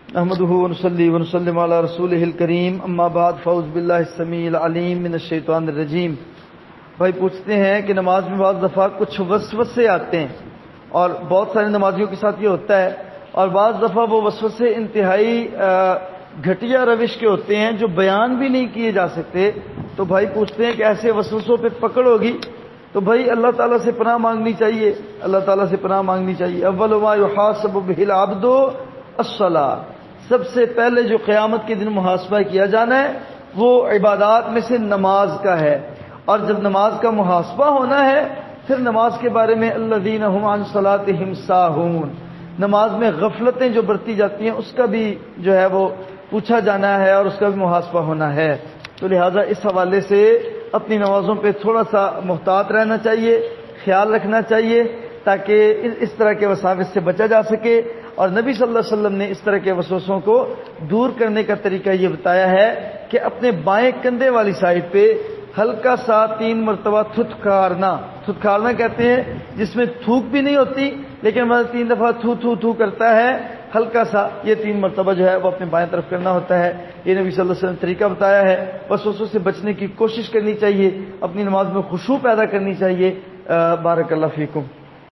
نحمده ونصلي ونسلم على رسوله الكريم اما بعد فاعوذ بالله السميع العليم من الشیطان الرجیم۔ بھائی پوچھتے ہیں کہ نماز میں بعض دفعہ کچھ وسوسے آتے ہیں اور بہت سارے نمازیوں کے ساتھ یہ ہوتا ہے، اور بعض دفعہ وہ وسوسے انتہائی گھٹیا روش کے ہوتے ہیں جو بیان بھی نہیں کیے جا سکتے۔ تو بھائی پوچھتے ہیں کہ ایسے وسوسوں پہ پکڑ ہوگی؟ تو بھائی اللہ تعالیٰ سے پناہ مانگنی چاہیے، اللہ تعالیٰ سے پناہ مانگنی چاہیے۔ اول ما یحاسب بہ العبد الصلاۃ، سب سے پہلے جو قیامت کے دن محاسبہ کیا جانا ہے وہ عبادات میں سے نماز کا ہے، اور جب نماز کا محاسبہ ہونا ہے پھر نماز کے بارے میں الذین ھم عن صلاتہم ساہون، نماز میں غفلتیں جو برتی جاتی ہیں اس کا بھی جو ہے وہ پوچھا جانا ہے اور اس کا بھی محاسبہ ہونا ہے۔ تو لہٰذا اس حوالے سے اپنی نمازوں پہ تھوڑا سا محتاط رہنا چاہیے، خیال رکھنا چاہیے تاکہ اس طرح کے وساوس سے بچا جا سکے۔ اور نبی صلی اللہ علیہ وسلم نے اس طرح کے وسوسوں کو دور کرنے کا طریقہ یہ بتایا ہے کہ اپنے بائیں کندھے والی سائڈ پہ ہلکا سا 3 مرتبہ تھتکارنا کہتے ہیں، جس میں تھوک بھی نہیں ہوتی لیکن 3 دفعہ تھو کرتا ہے ہلکا سا، یہ 3 مرتبہ جو ہے وہ اپنے بائیں طرف کرنا ہوتا ہے۔ یہ نبی صلی اللہ علیہ وسلم نے طریقہ بتایا ہے۔ وسوسوں سے بچنے کی کوشش کرنی چاہیے، اپنی نماز میں خشوع پیدا کرنی چاہیے۔ بارک اللہ فیکم۔